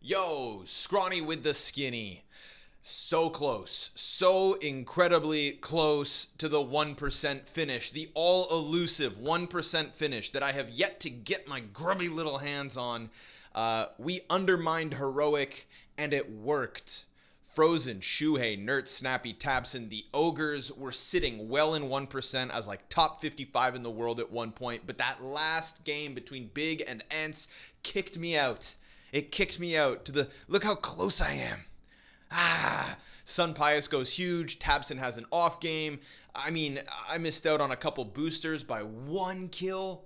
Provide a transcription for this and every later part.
Yo, Scrawny with the skinny. So close, so incredibly close to the 1% finish, the all elusive 1% finish that I have yet to get my grubby little hands on. We undermined Heroic and it worked. Frozen, Shuhei, Nert, Snappy, Tabson, the Ogres were sitting well in 1% as like top 55 in the world at one point, but that last game between Big and Ents kicked me out. It kicked me out to the, look how close I am. Sun Pius goes huge. Tabson has an off game. I mean, I missed out on a couple boosters by one kill.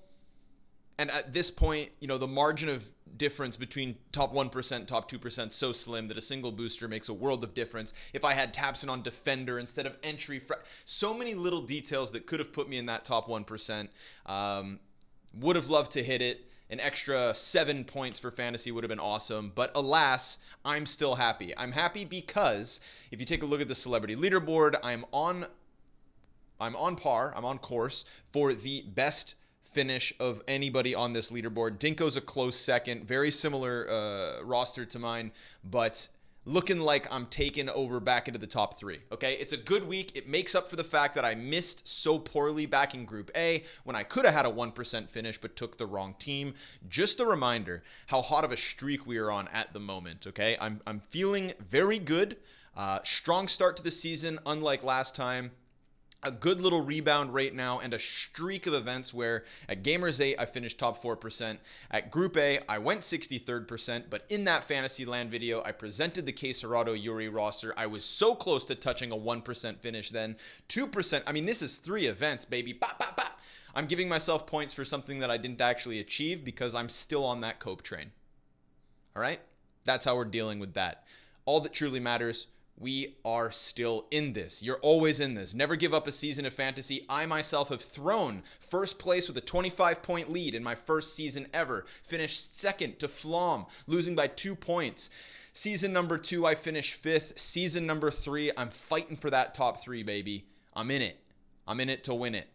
And at this point, you know, the margin of difference between top 1%, top 2% so slim that a single booster makes a world of difference. If I had Tabson on defender instead of entry, so many little details that could have put me in that top 1%. Would have loved to hit it. An extra 7 points for fantasy would have been awesome. But alas, I'm still happy. I'm happy because if you take a look at the celebrity leaderboard, I'm on course for the best finish of anybody on this leaderboard. Dinko's a close second, very similar roster to mine, but looking like I'm taking over back into the top 3, okay? It's a good week. It makes up for the fact that I missed so poorly back in Group A when I could have had a 1% finish but took the wrong team. Just a reminder how hot of a streak we are on at the moment, okay? I'm feeling very good. Strong start to the season, unlike last time. A good little rebound rate now and a streak of events where at Gamers 8, I finished top 4%. At Group A, I went 63rd%, but in that Fantasyland video, I presented the K Serato Yuri roster. I was so close to touching a 1% finish then. 2%, I mean, this is 3 events, baby. Bop, bop, bop. I'm giving myself points for something that I didn't actually achieve because I'm still on that cope train. All right? That's how we're dealing with that. All that truly matters, we are still in this. You're always in this. Never give up a season of fantasy. I myself have thrown first place with a 25-point lead in my first season ever. Finished second to Flom, losing by 2 points. Season number 2, I finished 5th. Season number 3, I'm fighting for that top 3, baby. I'm in it. I'm in it to win it.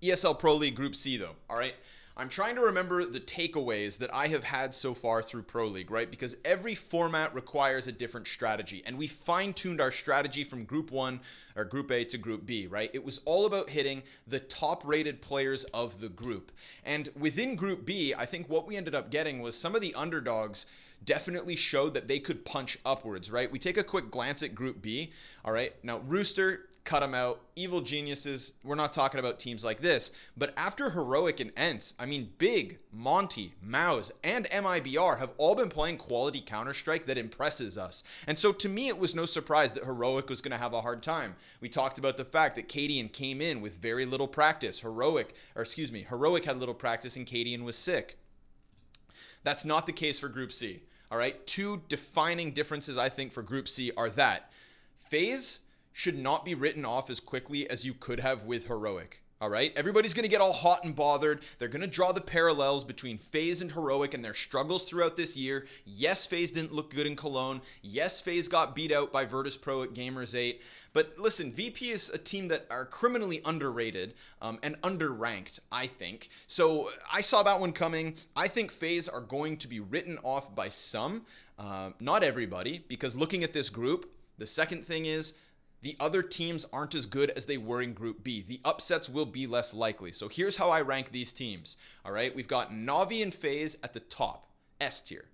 ESL Pro League Group C, though, all right? I'm trying to remember the takeaways that I have had so far through Pro League, right? Because every format requires a different strategy, and we fine-tuned our strategy from Group 1 or Group A to Group B, right? It was all about hitting the top-rated players of the group. And within Group B, I think what we ended up getting was some of the underdogs definitely showed that they could punch upwards, right? We take a quick glance at Group B, all right? Now, Rooster, cut them out. Evil Geniuses, we're not talking about teams like this. But after Heroic and Ents, I mean, Big, Monty, Mouse, and MIBR have all been playing quality Counter-Strike that impresses us. And so to me, it was no surprise that Heroic was going to have a hard time. We talked about the fact that Cadian came in with very little practice. Heroic had little practice and Cadian was sick. That's not the case for Group C. All right, 2 defining differences, I think, for Group C are that FaZe should not be written off as quickly as you could have with Heroic. All right, everybody's going to get all hot and bothered. They're going to draw the parallels between FaZe and Heroic and their struggles throughout this year. Yes, FaZe didn't look good in Cologne. Yes, FaZe got beat out by Virtus Pro at Gamers 8. But listen, VP is a team that are criminally underrated and underranked, I think. So I saw that one coming. I think FaZe are going to be written off by some, not everybody, because looking at this group, the second thing is, the other teams aren't as good as they were in Group B. The upsets will be less likely. So here's how I rank these teams. All right, we've got Navi and FaZe at the top, S tier.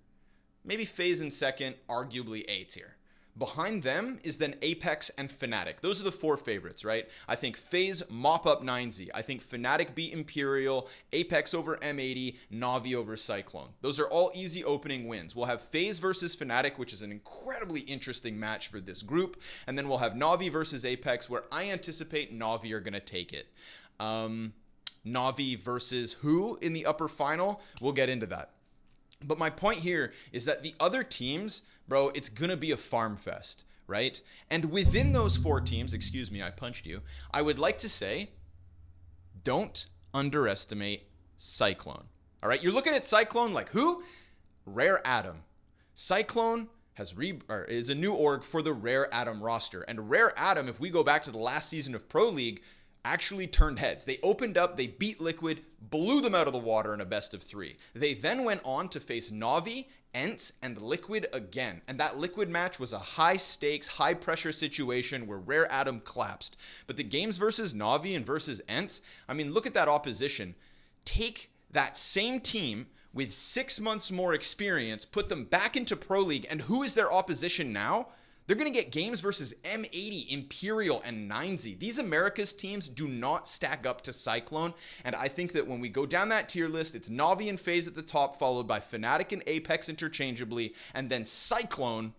Maybe FaZe in second, arguably A tier. Behind them is then Apex and Fnatic. Those are the 4 favorites, right? I think FaZe mop up 9Z. I think Fnatic beat Imperial, Apex over M80, Navi over Cyclone. Those are all easy opening wins. We'll have FaZe versus Fnatic, which is an incredibly interesting match for this group. And then we'll have Navi versus Apex, where I anticipate Navi are going to take it. Navi versus who in the upper final? We'll get into that. But my point here is that the other teams, bro, it's going to be a farm fest, right? And within those 4 teams, excuse me, I punched you, I would like to say, don't underestimate Cyclone. All right, you're looking at Cyclone like who? Rare Atom. Cyclone is a new org for the Rare Atom roster. And Rare Atom, if we go back to the last season of Pro League, actually turned heads. They opened up, they beat Liquid, blew them out of the water in a best of 3. They then went on to face Navi Ents and Liquid again. And that Liquid match was a high stakes, high pressure situation where Rare Atom collapsed. But the games versus Na'Vi and versus Ents, I mean, look at that opposition. Take that same team with 6 months more experience, put them back into Pro League, and who is their opposition now? They're going to get games versus M80, Imperial, and 9Z. These Americas teams do not stack up to Cyclone, and I think that when we go down that tier list, it's Na'Vi and FaZe at the top, followed by Fnatic and Apex interchangeably, and then Cyclone,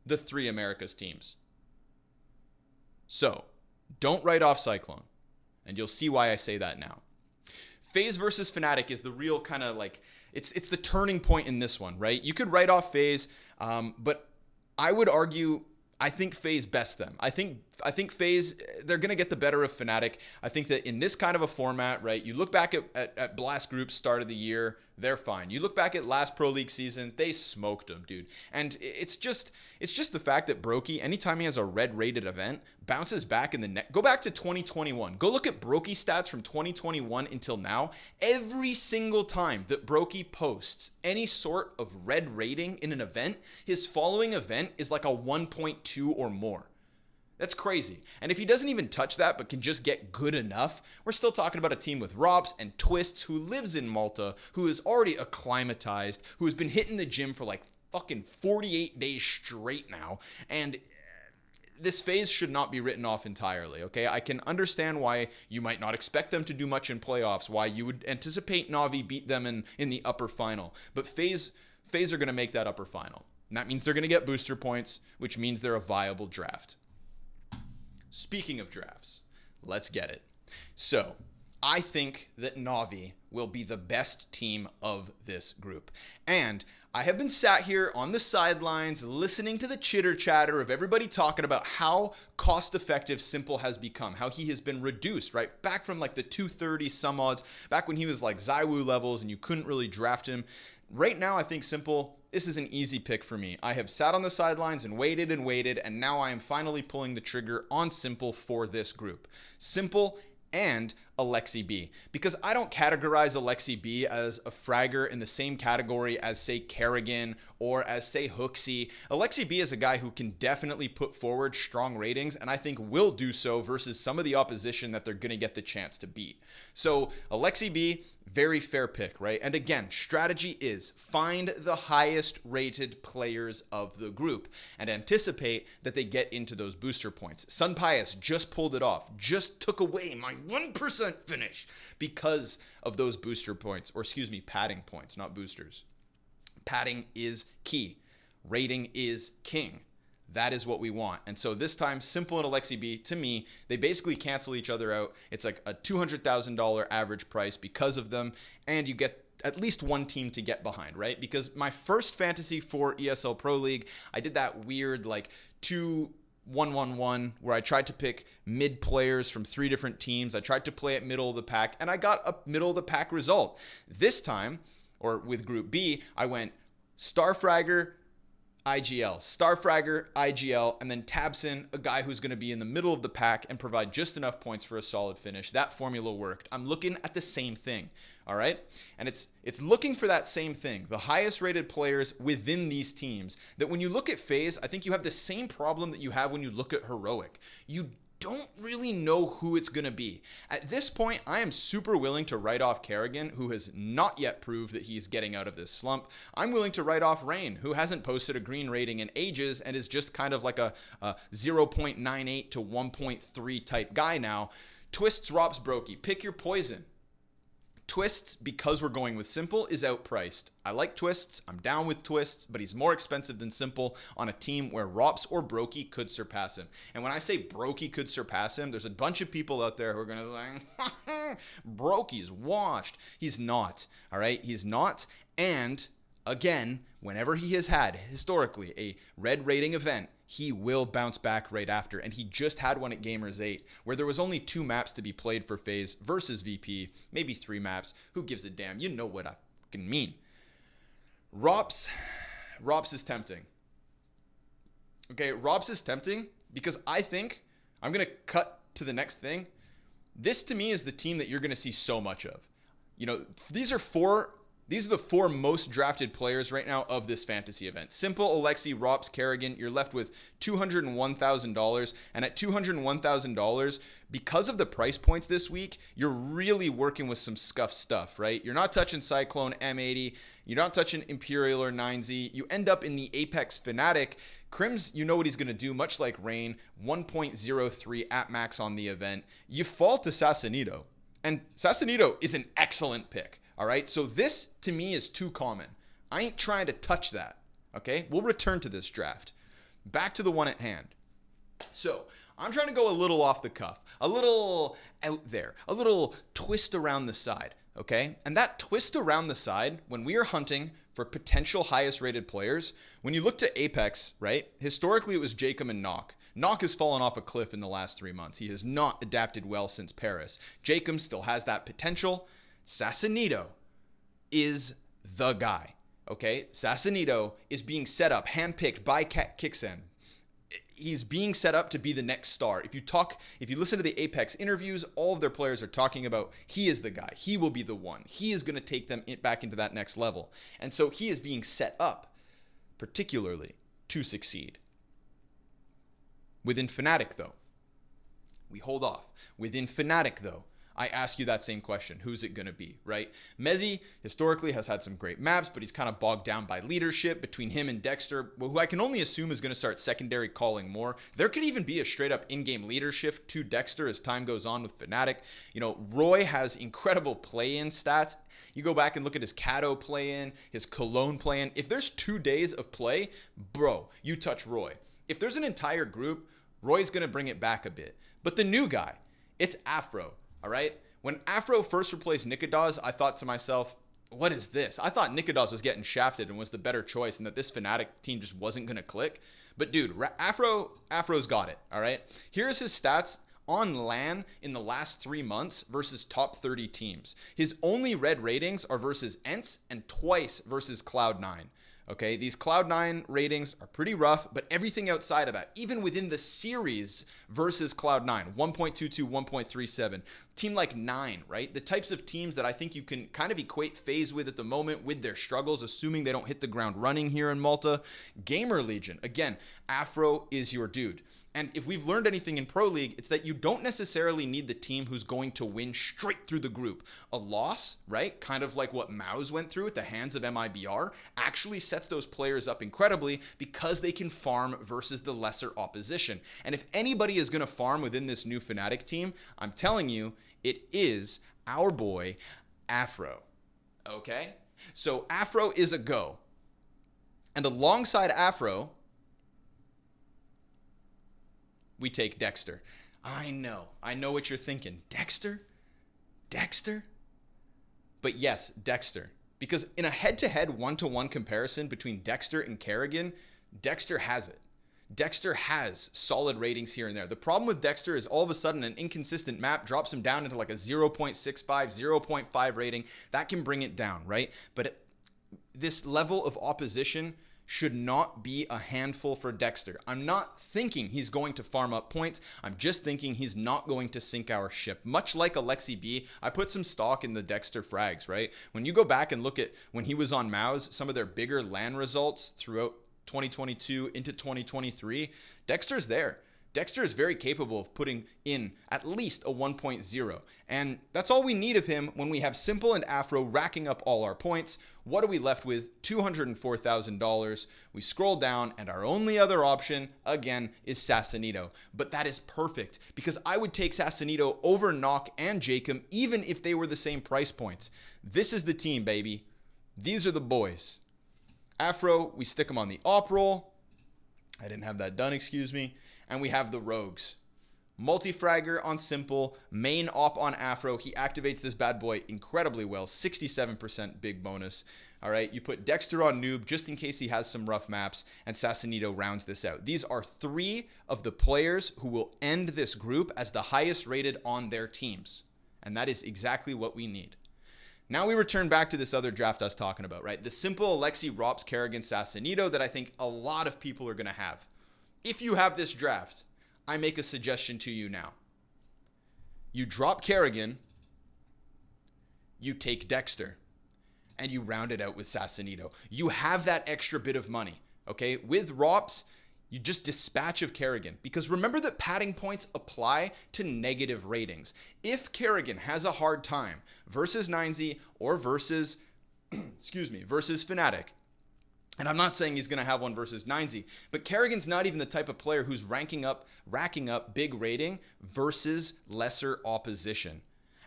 the 3 Americas teams. So, don't write off Cyclone, and you'll see why I say that now. FaZe versus Fnatic is the real kind of like, it's the turning point in this one, right? You could write off FaZe, but I would argue, I think FaZe best them. I think FaZe, they're going to get the better of Fnatic. I think that in this kind of a format, right, you look back at Blast Group's start of the year, they're fine. You look back at last Pro League season, they smoked them, dude. And it's just the fact that Brokey, anytime he has a red rated event, bounces back in the net. Go back to 2021. Go look at Brokey stats from 2021 until now. Every single time that Brokey posts any sort of red rating in an event, his following event is like a 1.2 or more. That's crazy. And if he doesn't even touch that but can just get good enough, we're still talking about a team with Rops and Twists, who lives in Malta, who is already acclimatized, who has been hitting the gym for like fucking 48 days straight now. And this FaZe should not be written off entirely, okay? I can understand why you might not expect them to do much in playoffs, why you would anticipate Na'Vi beat them in the upper final. But FaZe are going to make that upper final. And that means they're going to get booster points, which means they're a viable draft. Speaking of drafts, let's get it. So, I think that Na'Vi will be the best team of this group. And I have been sat here on the sidelines listening to the chitter chatter of everybody talking about how cost effective s1mple has become, how he has been reduced, right? Back from like the 230 some odds, back when he was like ZywOo levels and you couldn't really draft him. Right now, I think s1mple, this is an easy pick for me. I have sat on the sidelines and waited, and now I am finally pulling the trigger on s1mple for this group. s1mple and Alexi B, because I don't categorize Alexi B as a fragger in the same category as, say, Kerrigan or as, say, Hooksy. Alexi B is a guy who can definitely put forward strong ratings, and I think will do so versus some of the opposition that they're going to get the chance to beat. So Alexi B, very fair pick, right? And again, strategy is find the highest rated players of the group and anticipate that they get into those booster points. Sun Pius just pulled it off, just took away my 1% finish because of those booster points, or excuse me, padding points, not boosters. Padding is key. Rating is king. That is what we want. And so this time, s1mple and Alexi B, to me, they basically cancel each other out. It's like a $200,000 average price because of them, and you get at least one team to get behind, right? Because my first fantasy for ESL Pro League, I did that weird like 2-1-1-1 where I tried to pick mid players from 3 different teams. I tried to play at middle of the pack, and I got a middle of the pack result. This time, or with Group B, I went Starfragger, IGL, Starfragger, IGL, and then Tabson, a guy who's going to be in the middle of the pack and provide just enough points for a solid finish. That formula worked. I'm looking at the same thing, all right? And it's looking for that same thing, the highest rated players within these teams, that when you look at FaZe, I think you have the same problem that you have when you look at Heroic. You don't really know who it's going to be. At this point, I am super willing to write off Kerrigan, who has not yet proved that he's getting out of this slump. I'm willing to write off Rain, who hasn't posted a green rating in ages and is just kind of like a 0.98 to 1.3 type guy now. Twists, Rops, Brokey. Pick your poison. Twists, because we're going with s1mple, is outpriced. I like Twists. I'm down with Twists, but he's more expensive than s1mple on a team where Rops or Brokey could surpass him. And when I say Brokey could surpass him, there's a bunch of people out there who are going to say, Brokey's washed. He's not, all right? He's not. And again, whenever he has had, historically, a red rating event, he will bounce back right after. And he just had one at Gamers 8, where there was only 2 maps to be played for FaZe versus VP, maybe 3 maps. Who gives a damn? You know what I fucking mean. Rops is tempting. Okay, Rops is tempting because I think, I'm going to cut to the next thing. This to me is the team that you're going to see so much of. You know, these are 4 These are the 4 most drafted players right now of this fantasy event. s1mple, Alexi, Rops, Kerrigan. You're left with $201,000. And at $201,000, because of the price points this week, you're really working with some scuff stuff, right? You're not touching Cyclone M80. You're not touching Imperial or 9Z. You end up in the Apex Fnatic. Crims, you know what he's going to do, much like Rain, 1.03 at max on the event. You fall to Sassanito. And Sassanito is an excellent pick. All right, so this to me is too common. I ain't trying to touch that, okay? We'll return to this draft. Back to the one at hand. So I'm trying to go a little off the cuff, a little out there, a little twist around the side, okay? And that twist around the side, when we are hunting for potential highest rated players, when you look to Apex, right? Historically, it was Jacob and Knock. Knock has fallen off a cliff in the last 3 months. He has not adapted well since Paris. Jacob still has that potential. Sassanito is the guy, okay? Sassanito is being set up, handpicked by Kixen. He's being set up to be the next star. If you listen to the Apex interviews, all of their players are talking about he is the guy. He will be the one. He is going to take them back into that next level. And so he is being set up particularly to succeed. Within Fnatic, though, we hold off. Within Fnatic, though, I ask you that same question. Who's it going to be, right? Mezzy historically has had some great maps, but he's kind of bogged down by leadership between him and Dexter, who I can only assume is going to start secondary calling more. There could even be a straight up in-game leadership to Dexter as time goes on with Fnatic. You know, Roy has incredible play-in stats. You go back and look at his Cato play-in, his Cologne play-in. If there's 2 days of play, bro, you touch Roy. If there's an entire group, Roy's going to bring it back a bit. But the new guy, it's Afro. All right. When Afro first replaced Nikodas, I thought to myself, what is this? I thought Nikodas was getting shafted and was the better choice and that this Fnatic team just wasn't going to click. But dude, Afro's got it. All right. Here's his stats on LAN in the last 3 months versus top 30 teams. His only red ratings are versus ENCE and twice versus Cloud9. Okay, these Cloud9 ratings are pretty rough, but everything outside of that, even within the series versus Cloud9, 1.22, 1.37, team like 9, right? The types of teams that I think you can kind of equate FaZe with at the moment with their struggles, assuming they don't hit the ground running here in Malta. Gamer Legion, again, Afro is your dude. And if we've learned anything in Pro League, it's that you don't necessarily need the team who's going to win straight through the group. A loss, right, kind of like what Maus went through at the hands of MIBR, actually sets those players up incredibly because they can farm versus the lesser opposition. And if anybody is going to farm within this new Fnatic team, I'm telling you, it is our boy Afro. Okay? So Afro is a go. And alongside Afro, we take Dexter. I know what you're thinking. Dexter? But yes, Dexter. Because in a head-to-head, one-to-one comparison between Dexter and Kerrigan, Dexter has it. Dexter has solid ratings here and there. The problem with Dexter is all of a sudden an inconsistent map drops him down into like a 0.65, 0.5 rating. That can bring it down, right? But this level of opposition should not be a handful for Dexter. I'm not thinking he's going to farm up points. I'm just thinking he's not going to sink our ship. Much like Alexi B, I put some stock in the Dexter frags, right? When you go back and look at when he was on Maus, some of their bigger LAN results throughout 2022 into 2023, Dexter's there. Dexter is very capable of putting in at least a 1.0. And that's all we need of him when we have s1mple and Afro racking up all our points. What are we left with? $204,000. We scroll down and our only other option, again, is Sassanito. But that is perfect because I would take Sassanito over Knock and Jacob even if they were the same price points. This is the team, baby. These are the boys. Afro, we stick him on the op roll. I didn't have that done, excuse me. And we have the rogues. Multi-fragger on s1mple, main op on Afro. He activates this bad boy incredibly well. 67% big bonus. All right, you put Dexter on noob just in case he has some rough maps, and Sassanito rounds this out. These are 3 of the players who will end this group as the highest rated on their teams. And that is exactly what we need. Now we return back to this other draft I was talking about, right? The s1mple Alexi, Rops, Kerrigan, Sassanito that I think a lot of people are going to have. If you have this draft, I make a suggestion to you now. You drop Kerrigan, you take Dexter. and you round it out with Sassanito. You have that extra bit of money, okay? With ROPS, you just dispatch of Kerrigan, because remember that padding points apply to negative ratings. If Kerrigan has a hard time versus 9Z or versus, versus Fnatic, and I'm not saying he's going to have one versus 9Z, but Kerrigan's not even the type of player who's racking up big rating versus lesser opposition.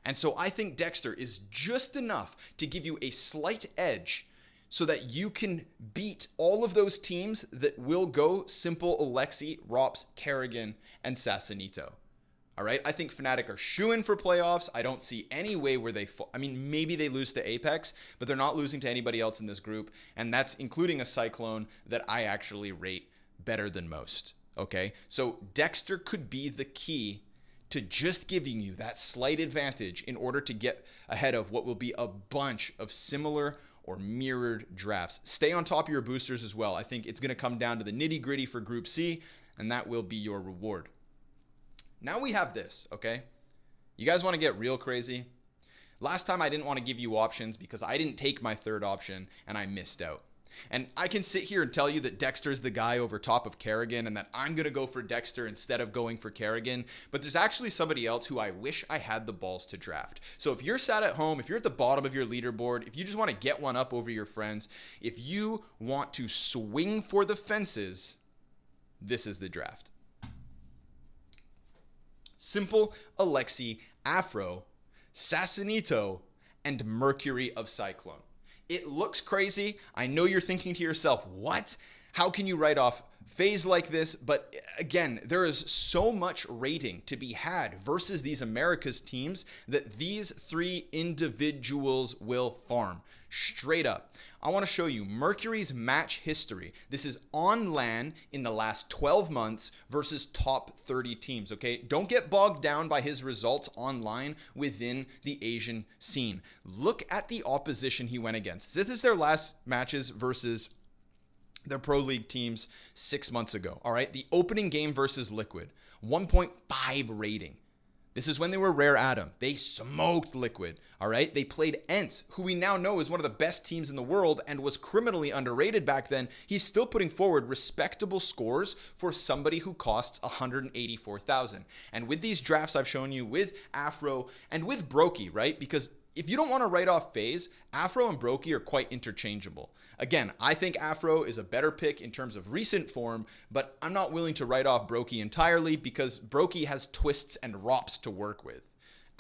And so I think Dexter is just enough to give you a slight edge so that you can beat all of those teams that will go s1mple, Alexi, ROPS, Kerrigan, and Sassanito. All right, I think Fnatic are shoo-in for playoffs. I don't see any way where they I mean, maybe they lose to Apex, but they're not losing to anybody else in this group, and that's including a Cyclone that I actually rate better than most, okay? So Dexter could be the key to just giving you that slight advantage in order to get ahead of what will be a bunch of similar or mirrored drafts. Stay on top of your boosters as well. I think it's going to come down to the nitty-gritty for Group C, and that will be your reward. Now we have this, okay? You guys want to get real crazy? Last time I didn't want to give you options because I didn't take my third option and I missed out. And I can sit here and tell you that Dexter's the guy over top of Kerrigan and that I'm going to go for Dexter instead of going for Kerrigan, but there's actually somebody else who I wish I had the balls to draft. So if you're sat at home, if you're at the bottom of your leaderboard, if you just want to get one up over your friends, if you want to swing for the fences, this is the draft. s1mple, Alexi, Afro, Sassanito, and Mercury of Cyclone. It looks crazy. I know you're thinking to yourself, what? How can you write off FaZe like this? But again, there is so much rating to be had versus these Americas teams that these three individuals will farm. Straight up. I want to show you Mercury's match history. This is on LAN in the last 12 months versus top 30 teams, okay? Don't get bogged down by his results online within the Asian scene. Look at the opposition he went against. This is their last matches versus their pro league teams 6 months ago. All right. The opening game versus Liquid, 1.5 rating. This is when they were Rare Atom. They smoked Liquid. All right. They played ENCE, who we now know is one of the best teams in the world and was criminally underrated back then. He's still putting forward respectable scores for somebody who costs 184,000. And with these drafts I've shown you with Afro and with Brokey, right? Because if you don't want to write off FaZe, Afro and Brokey are quite interchangeable. Again, I think Afro is a better pick in terms of recent form, but I'm not willing to write off Brokey entirely because Brokey has twists and ROPS to work with.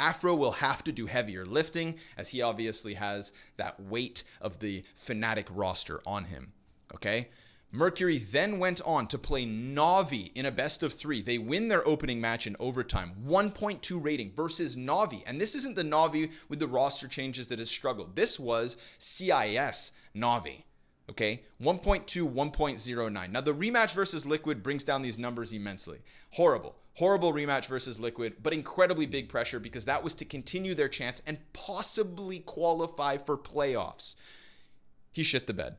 Afro will have to do heavier lifting as he obviously has that weight of the Fnatic roster on him, okay? Mercury then went on to play Na'Vi in a best of 3. They win their opening match in overtime, 1.2 rating versus Na'Vi. And this isn't the Na'Vi with the roster changes that has struggled. This was CIS Na'Vi, okay? 1.2, 1.09. Now the rematch versus Liquid brings down these numbers immensely. Horrible rematch versus Liquid, but incredibly big pressure because that was to continue their chance and possibly qualify for playoffs. He shit the bed.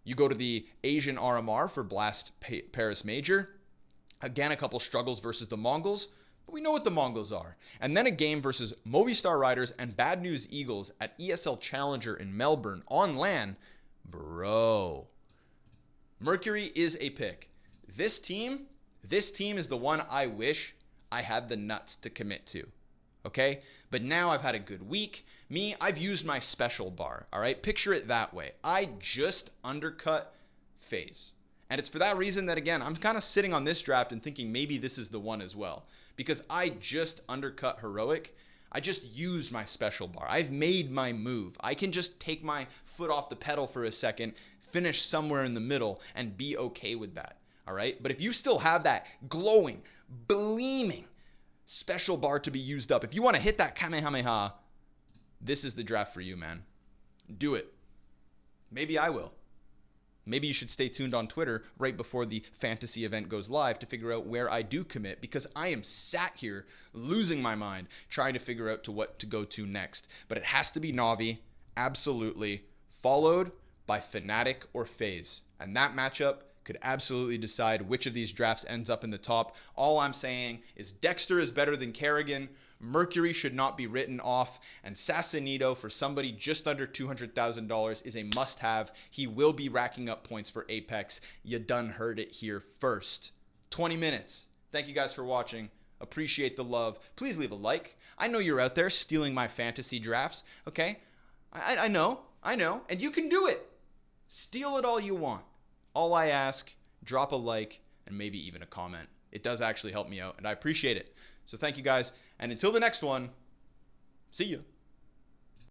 You go to the Asian RMR for Blast Paris Major. Again, a couple struggles versus the Mongols, but we know what the Mongols are. And then a game versus Movistar Riders and Bad News Eagles at ESL Challenger in Melbourne on LAN. Bro. Mercury is a pick. This team is the one I wish I had the nuts to commit to. Okay? But now I've had a good week. I've used my special bar, all right? Picture it that way. I just undercut FaZe. And it's for that reason that, again, I'm kind of sitting on this draft and thinking maybe this is the one as well. Because I just undercut Heroic. I just used my special bar. I've made my move. I can just take my foot off the pedal for a second, finish somewhere in the middle, and be okay with that, all right? But if you still have that glowing, gleaming special bar to be used up, if you want to hit that Kamehameha, this is the draft for you, man. Do it. Maybe I will. Maybe you should stay tuned on Twitter right before the fantasy event goes live to figure out where I do commit, because I am sat here losing my mind trying to figure out to what to go to next. But it has to be Na'Vi, absolutely, followed by Fnatic or FaZe. And that matchup could absolutely decide which of these drafts ends up in the top. All I'm saying is Dexter is better than Kerrigan. Mercury should not be written off. And Sassanito, for somebody just under $200,000, is a must-have. He will be racking up points for Apex. You done heard it here first. 20 minutes. Thank you guys for watching. Appreciate the love. Please leave a like. I know you're out there stealing my fantasy drafts, okay? I know. And you can do it. Steal it all you want. All I ask, drop a like and maybe even a comment. It does actually help me out, and I appreciate it. So thank you guys. And until the next one, see you.